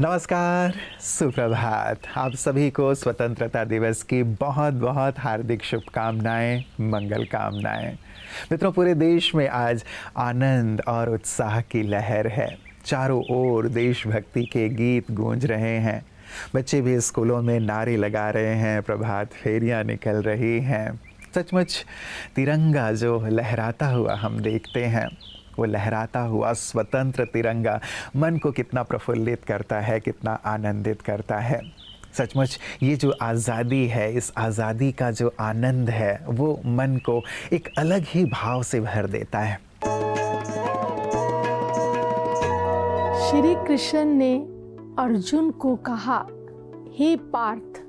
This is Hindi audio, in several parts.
नमस्कार, सुप्रभात। आप सभी को स्वतंत्रता दिवस की बहुत बहुत हार्दिक शुभकामनाएं, मंगल कामनाएं। मित्रों, पूरे देश में आज आनंद और उत्साह की लहर है। चारों ओर देशभक्ति के गीत गूंज रहे हैं। बच्चे भी स्कूलों में नारे लगा रहे हैं, प्रभात फेरियां निकल रही हैं। सचमुच तिरंगा जो लहराता हुआ हम देखते हैं, वो लहराता हुआ स्वतंत्र तिरंगा मन को कितना प्रफुल्लित करता है, कितना आनंदित करता है। सचमुच ये जो आज़ादी है, इस आज़ादी का जो आनंद है, वो मन को एक अलग ही भाव से भर देता है। श्री कृष्ण ने अर्जुन को कहा, हे पार्थ,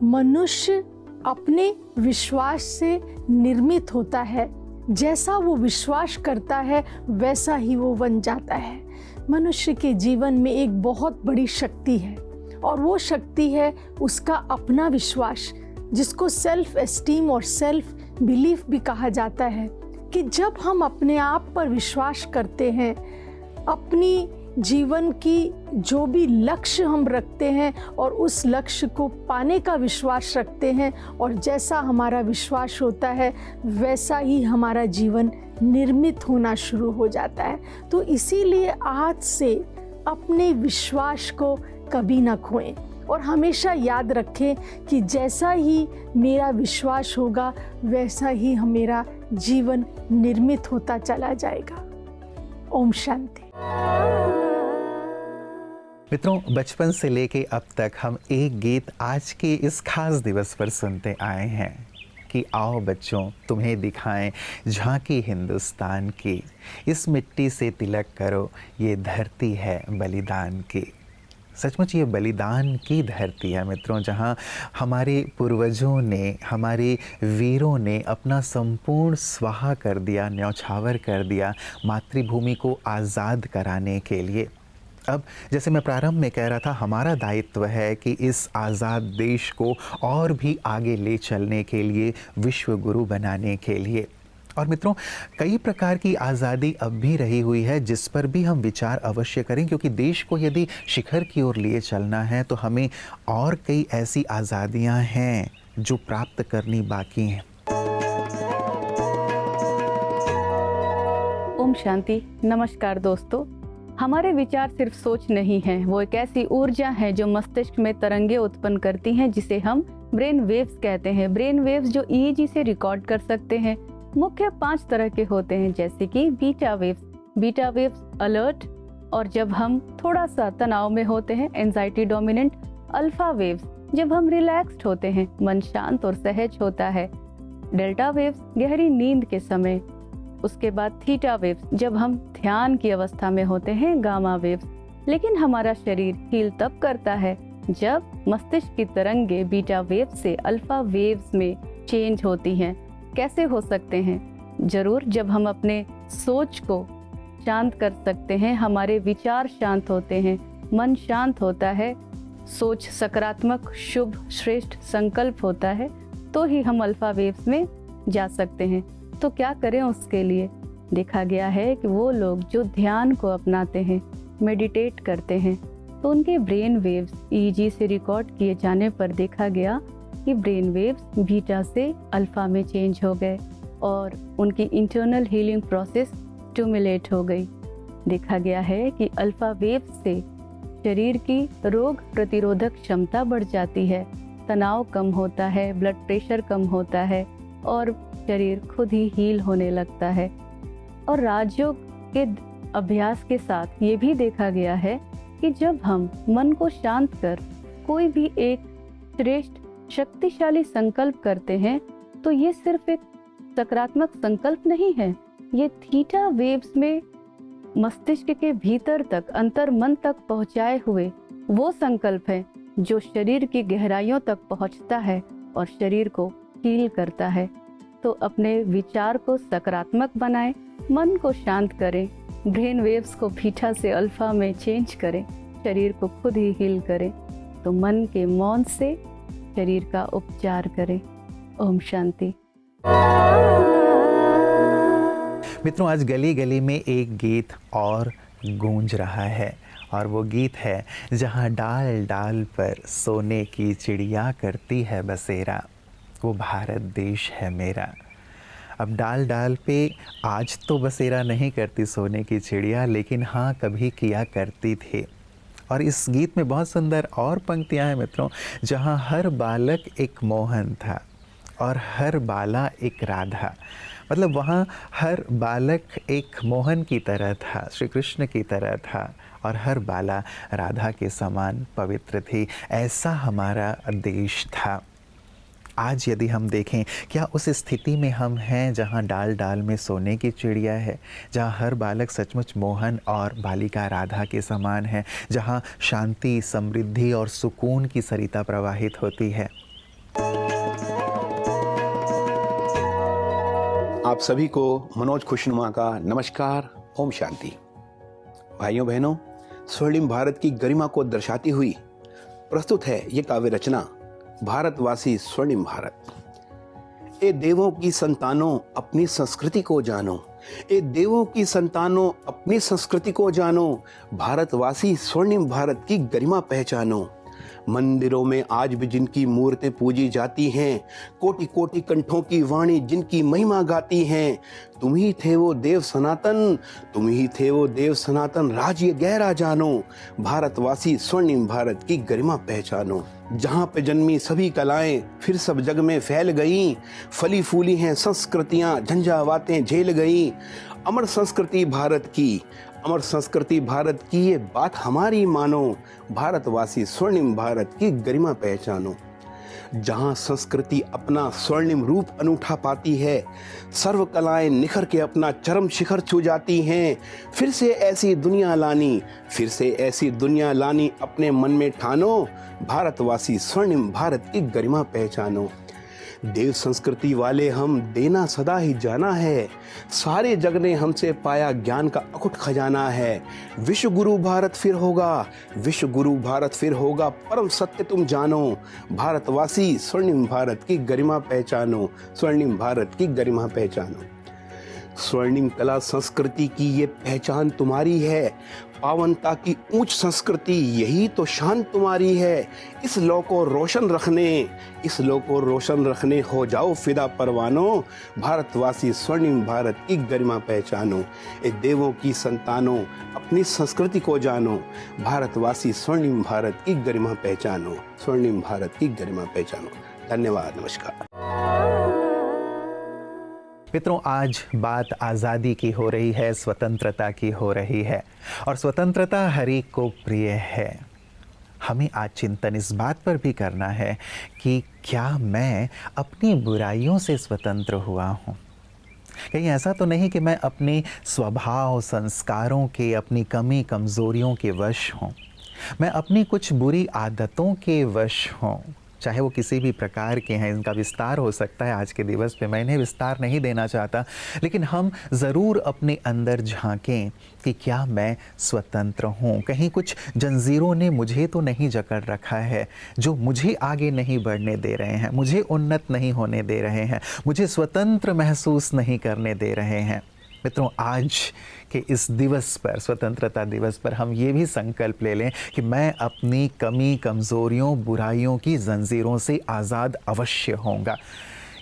मनुष्य अपने विश्वास से निर्मित होता है। जैसा वो विश्वास करता है वैसा ही वो बन जाता है। मनुष्य के जीवन में एक बहुत बड़ी शक्ति है और वो शक्ति है उसका अपना विश्वास, जिसको सेल्फ एस्टीम और सेल्फ बिलीफ भी कहा जाता है। कि जब हम अपने आप पर विश्वास करते हैं, अपनी जीवन की जो भी लक्ष्य हम रखते हैं और उस लक्ष्य को पाने का विश्वास रखते हैं, और जैसा हमारा विश्वास होता है वैसा ही हमारा जीवन निर्मित होना शुरू हो जाता है। तो इसीलिए आज से अपने विश्वास को कभी ना खोएं और हमेशा याद रखें कि जैसा ही मेरा विश्वास होगा वैसा ही मेरा जीवन निर्मित होता चला जाएगा। ओम शांति। मित्रों, बचपन से लेके अब तक हम एक गीत आज के इस खास दिवस पर सुनते आए हैं कि आओ बच्चों तुम्हें दिखाएं झांकी हिंदुस्तान की, इस मिट्टी से तिलक करो, ये धरती है बलिदान की। सचमुच ये बलिदान की धरती है मित्रों, जहां हमारे पूर्वजों ने, हमारे वीरों ने अपना संपूर्ण स्वाहा कर दिया, न्यौछावर कर दिया मातृभूमि को आज़ाद कराने के लिए। अब जैसे मैं प्रारंभ में कह रहा था, हमारा दायित्व है कि इस आज़ाद देश को और भी आगे ले चलने के लिए, विश्व गुरु बनाने के लिए। और मित्रों, कई प्रकार की आज़ादी अब भी रही हुई है जिस पर भी हम विचार अवश्य करें, क्योंकि देश को यदि शिखर की ओर लिए चलना है तो हमें और कई ऐसी आज़ादियां हैं जो प्राप्त करनी बाकी हैं। ओम शांति। नमस्कार दोस्तों। हमारे विचार सिर्फ सोच नहीं है, वो एक ऐसी ऊर्जा है जो मस्तिष्क में तरंगे उत्पन्न करती हैं, जिसे हम ब्रेन वेव्स कहते हैं। ब्रेन वेव्स जो ईईजी से रिकॉर्ड कर सकते हैं। मुख्य 5 तरह के होते हैं, जैसे कि बीटा वेव्स अलर्ट, और जब हम थोड़ा सा तनाव में होते हैं एंजाइटी डोमिनेंट। अल्फा वेव्स जब हम रिलैक्स्ड होते हैं, मन शांत और सहज होता है। डेल्टा वेव्स गहरी नींद के समय। उसके बाद थीटा वेव्स जब हम ध्यान की अवस्था में होते हैं। Gamma waves. लेकिन हमारा शरीर हील तब करता है जब मस्तिष्क की तरंगे बीटा वेव्स से अल्फा वेव्स में चेंज होती हैं। कैसे हो सकते हैं? जरूर, जब हम अपने सोच को शांत कर सकते हैं, हमारे विचार शांत होते हैं, मन शांत होता है, सोच सकारात्मक, शुभ, श्रेष्ठ संकल्प होता है, तो ही हम अल्फा वेव्स में जा सकते हैं। तो क्या करें उसके लिए? देखा गया है कि वो लोग जो ध्यान को अपनाते हैं, मेडिटेट करते हैं, तो उनके ब्रेन वेव्स ईईजी से रिकॉर्ड किए जाने पर देखा गया कि ब्रेन वेव्स बीटा से अल्फा में चेंज हो गए और उनकी इंटरनल हीलिंग प्रोसेस स्टिमुलेट हो गई। देखा गया है कि अल्फा वेव्स से शरीर की रोग प्रतिरोधक क्षमता बढ़ जाती है, तनाव कम होता है, ब्लड प्रेशर कम होता है और शरीर खुद ही हील होने लगता है। और राजयोग के अभ्यास के साथ ये भी देखा गया है कि जब हम मन को शांत कर कोई भी एक श्रेष्ठ शक्तिशाली संकल्प करते हैं, तो ये सिर्फ एक सकारात्मक संकल्प नहीं है, ये थीटा वेव्स में मस्तिष्क के भीतर तक, अंतर मन तक पहुंचाए हुए वो संकल्प है जो शरीर की गहराइयों तक पहुंचता है और शरीर को हील करता है। तो अपने विचार को सकारात्मक बनाएं, मन को शांत करें, ब्रेन वेव्स को बीटा से अल्फा में चेंज करें, शरीर को खुद ही हील करें। तो मन के मौन से शरीर का उपचार करें। ओम शांति। मित्रों, आज गली गली में एक गीत और गूंज रहा है और वो गीत है जहाँ डाल डाल पर सोने की चिड़िया करती है बसेरा, वो भारत देश है मेरा। अब डाल डाल पे आज तो बसेरा नहीं करती सोने की चिड़िया, लेकिन हाँ कभी किया करती थी। और इस गीत में बहुत सुंदर और पंक्तियाँ हैं मित्रों, जहाँ हर बालक एक मोहन था और हर बाला एक राधा। मतलब वहाँ हर बालक एक मोहन की तरह था, श्री कृष्ण की तरह था, और हर बाला राधा के समान पवित्र थी। ऐसा हमारा देश था। आज यदि हम देखें, क्या उस स्थिति में हम हैं जहाँ डाल डाल में सोने की चिड़िया है, जहाँ हर बालक सचमुच मोहन और बालिका राधा के समान है, जहाँ शांति, समृद्धि और सुकून की सरिता प्रवाहित होती है। आप सभी को मनोज खुशनुमा का नमस्कार। ओम शांति। भाइयों बहनों, स्वर्णिम भारत की गरिमा को दर्शाती हुई प्रस्तुत है ये काव्य रचना भारतवासी स्वर्णिम भारत। ए देवों की संतानों अपनी संस्कृति को जानो, ए देवों की संतानों अपनी संस्कृति को जानो, भारतवासी स्वर्णिम भारत की गरिमा पहचानो। मंदिरों में आज भी जिनकी मूर्तें पूजी जाती हैं, कोटि कोटि कंठों की वाणी जिनकी महिमा गाती हैं, तुम ही थे वो देव सनातन, तुम ही थे वो देव सनातन, राज्य गहरा जानो, भारतवासी स्वर्णिम भारत की गरिमा पहचानो। जहाँ पे जन्मी सभी कलाएं फिर सब जग में फैल गईं, फली फूली हैं संस्कृतियाँ झंझावातें झेल गईं। अमर संस्कृति भारत की, अमर संस्कृति भारत की, ये बात हमारी मानो, भारतवासी स्वर्णिम भारत की गरिमा पहचानो। जहाँ संस्कृति अपना स्वर्णिम रूप अनूठा पाती है, सर्व कलाएं निखर के अपना चरम शिखर छू जाती हैं। फिर से ऐसी दुनिया लानी, फिर से ऐसी दुनिया लानी अपने मन में ठानो, भारतवासी स्वर्णिम भारत की गरिमा पहचानो। देव संस्कृति वाले हम, देना सदा ही जाना है, सारे जग ने हमसे पाया ज्ञान का अकुट खजाना है। विश्व गुरु भारत फिर होगा, विश्व गुरु भारत फिर होगा, परम सत्य तुम जानो, भारतवासी स्वर्णिम भारत की गरिमा पहचानो, स्वर्णिम भारत की गरिमा पहचानो। स्वर्णिम कला संस्कृति की ये पहचान तुम्हारी है, पावनता की ऊंच संस्कृति यही तो शान तुम्हारी है। इस लौ को रोशन रखने, इस लौ को रोशन रखने हो जाओ फिदा परवानो, भारतवासी स्वर्णिम भारत की गरिमा पहचानो। ए देवों की संतानों अपनी संस्कृति को जानो, भारतवासी स्वर्णिम भारत की गरिमा पहचानो, स्वर्णिम भारत की गरिमा पहचानो। धन्यवाद, नमस्कार। मित्रों, आज बात आज़ादी की हो रही है, स्वतंत्रता की हो रही है, और स्वतंत्रता हर एक को प्रिय है। हमें आज चिंतन इस बात पर भी करना है कि क्या मैं अपनी बुराइयों से स्वतंत्र हुआ हूँ? कहीं ऐसा तो नहीं कि मैं अपने स्वभाव, संस्कारों के, अपनी कमी कमज़ोरियों के वश हूँ, मैं अपनी कुछ बुरी आदतों के वश हूँ, चाहे वो किसी भी प्रकार के हैं। इनका विस्तार हो सकता है आज के दिवस पे, मैं इन्हें विस्तार नहीं देना चाहता, लेकिन हम ज़रूर अपने अंदर झांकें कि क्या मैं स्वतंत्र हूँ। कहीं कुछ जंजीरों ने मुझे तो नहीं जकड़ रखा है, जो मुझे आगे नहीं बढ़ने दे रहे हैं, मुझे उन्नत नहीं होने दे रहे हैं, मुझे स्वतंत्र महसूस नहीं करने दे रहे हैं। मित्रों, आज के इस दिवस पर, स्वतंत्रता दिवस पर, हम ये भी संकल्प ले लें कि मैं अपनी कमी कमज़ोरियों, बुराइयों की जंजीरों से आज़ाद अवश्य होऊंगा।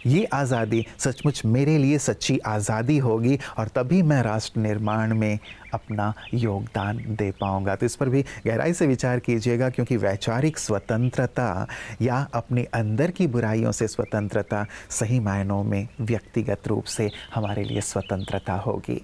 ये आज़ादी सचमुच मेरे लिए सच्ची आज़ादी होगी, और तभी मैं राष्ट्र निर्माण में अपना योगदान दे पाऊंगा। तो इस पर भी गहराई से विचार कीजिएगा, क्योंकि वैचारिक स्वतंत्रता या अपने अंदर की बुराइयों से स्वतंत्रता सही मायनों में व्यक्तिगत रूप से हमारे लिए स्वतंत्रता होगी।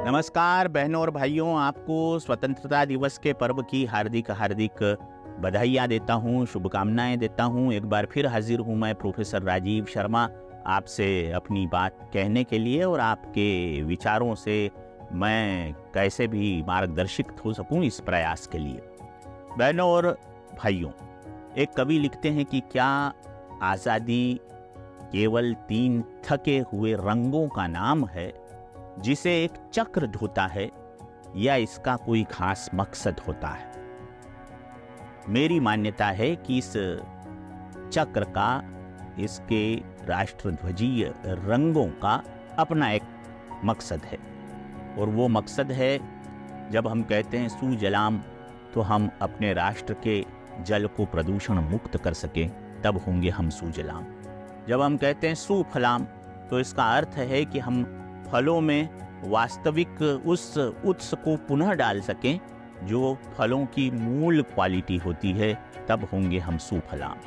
नमस्कार बहनों और भाइयों, आपको स्वतंत्रता दिवस के पर्व की हार्दिक हार्दिक बधाइयाँ देता हूँ, शुभकामनाएं देता हूँ। एक बार फिर हाजिर हूँ मैं प्रोफेसर राजीव शर्मा आपसे अपनी बात कहने के लिए, और आपके विचारों से मैं कैसे भी मार्गदर्शित हो सकूँ इस प्रयास के लिए। बहनों और भाइयों, एक कवि लिखते हैं कि क्या आज़ादी केवल 3 थके हुए रंगों का नाम है जिसे एक चक्र ढोता है, या इसका कोई खास मकसद होता है? मेरी मान्यता है कि इस चक्र का, इसके राष्ट्रध्वजीय रंगों का अपना एक मकसद है, और वो मकसद है, जब हम कहते हैं सुजलाम, तो हम अपने राष्ट्र के जल को प्रदूषण मुक्त कर सकें, तब होंगे हम सुजलाम। जब हम कहते हैं सुफलाम, तो इसका अर्थ है कि हम फलों में वास्तविक उस उत्स को पुनः डाल सकें जो फलों की मूल क्वालिटी होती है, तब होंगे हम सुफलाम।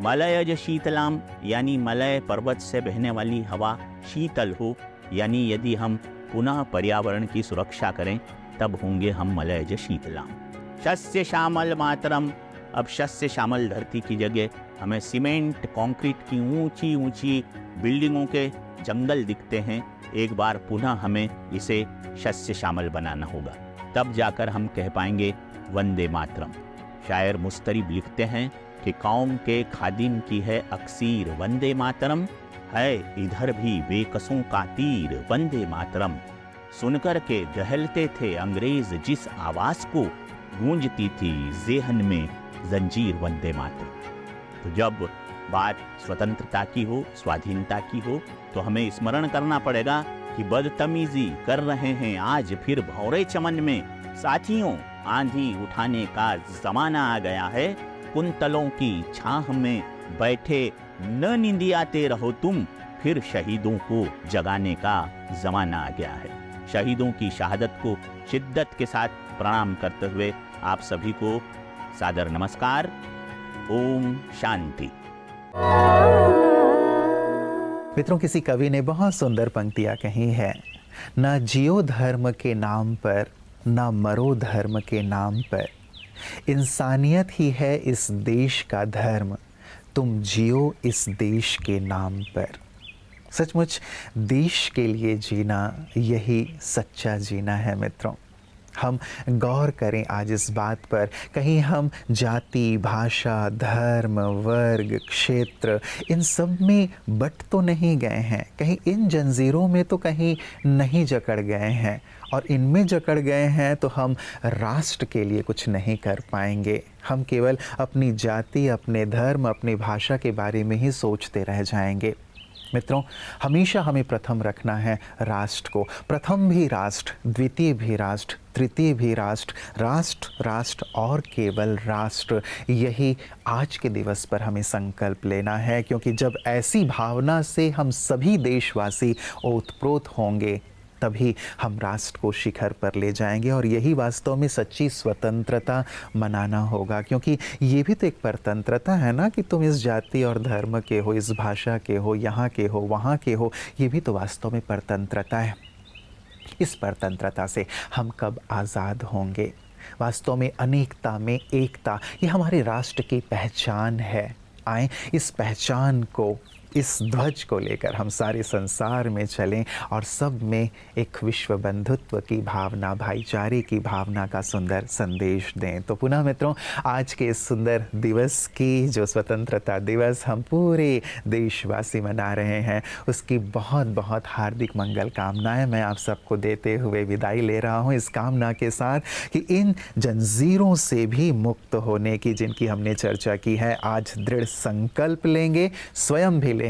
मलयज शीतलाम, यानी मलय पर्वत से बहने वाली हवा शीतल हो, यानी यदि हम पुनः पर्यावरण की सुरक्षा करें, तब होंगे हम मलयज शीतलाम। शस्य श्यामल मातरम, अब शस्य श्यामल धरती की जगह हमें सीमेंट कंक्रीट की ऊंची ऊंची बिल्डिंगों के जंगल दिखते हैं। एक बार पुनः हमें इसे शस्य श्यामल बनाना होगा, तब जाकर हम कह पाएंगे वंदे मातरम। शायर मुस्तरिब लिखते हैं कि कौम के खादिम की है अक्सीर वंदे मातरम, है इधर भी बेकसों का तीर वंदे मातरम। सुनकर के दहलते थे अंग्रेज जिस आवाज को, गूंजती थी जेहन में जंजीर वंदे मातरम। तो जब बात स्वतंत्रता की हो, स्वाधीनता की हो, तो हमें स्मरण करना पड़ेगा कि बदतमीजी कर रहे हैं आज फिर भौरे चमन में। साथियों, आंधी उठाने का जमाना आ गया है, कुंतलों की छाह में बैठे न निंदियाते रहो तुम, फिर शहीदों को जगाने का जमाना आ गया है। शहीदों की शहादत को शिद्दत के साथ प्रणाम करते हुए आप सभी को सादर नमस्कार। ओम शांति। मित्रों, किसी कवि ने बहुत सुंदर पंक्तियां कही है, ना जियो धर्म के नाम पर, ना मरो धर्म के नाम पर, इंसानियत ही है इस देश का धर्म, तुम जियो इस देश के नाम पर। सचमुच देश के लिए जीना यही सच्चा जीना है मित्रों। हम गौर करें आज इस बात पर, कहीं हम जाति, भाषा, धर्म, वर्ग, क्षेत्र इन सब में बट तो नहीं गए हैं, कहीं इन जंजीरों में तो कहीं नहीं जकड़ गए हैं, और इनमें जकड़ गए हैं तो हम राष्ट्र के लिए कुछ नहीं कर पाएंगे। हम केवल अपनी जाति, अपने धर्म, अपनी भाषा के बारे में ही सोचते रह जाएंगे। मित्रों, हमेशा हमें प्रथम रखना है राष्ट्र को। प्रथम भी राष्ट्र, द्वितीय भी राष्ट्र, तृतीय भी राष्ट्र, राष्ट्र राष्ट्र और केवल राष्ट्र, यही आज के दिवस पर हमें संकल्प लेना है। क्योंकि जब ऐसी भावना से हम सभी देशवासी ओतप्रोत होंगे, तभी हम राष्ट्र को शिखर पर ले जाएंगे, और यही वास्तव में सच्ची स्वतंत्रता मनाना होगा। क्योंकि ये भी तो एक परतंत्रता है ना, कि तुम इस जाति और धर्म के हो, इस भाषा के हो, यहाँ के हो, वहाँ के हो, ये भी तो वास्तव में परतंत्रता है। इस परतंत्रता से हम कब आज़ाद होंगे? वास्तव में अनेकता में एकता, ये हमारे राष्ट्र की पहचान है। आए इस पहचान को, इस ध्वज को लेकर हम सारे संसार में चलें और सब में एक विश्व बंधुत्व की भावना, भाईचारे की भावना का सुंदर संदेश दें। तो पुनः मित्रों, आज के इस सुंदर दिवस की, जो स्वतंत्रता दिवस हम पूरे देशवासी मना रहे हैं, उसकी बहुत बहुत हार्दिक मंगल कामनाएं मैं आप सबको देते हुए विदाई ले रहा हूं, इस कामना के साथ कि इन जंजीरों से भी मुक्त होने की, जिनकी हमने चर्चा की है, आज दृढ़ संकल्प लेंगे, स्वयं भी लेंगे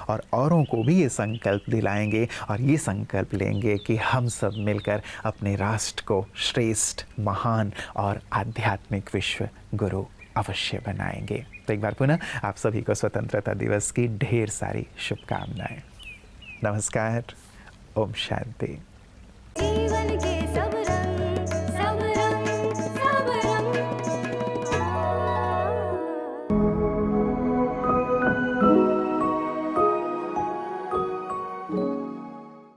और औरों को भी ये संकल्प दिलाएंगे, और ये संकल्प लेंगे कि हम सब मिलकर अपने राष्ट्र को श्रेष्ठ, महान और आध्यात्मिक विश्व गुरु अवश्य बनाएंगे। तो एक बार पुनः आप सभी को स्वतंत्रता दिवस की ढेर सारी शुभकामनाएं। नमस्कार। ओम शांति।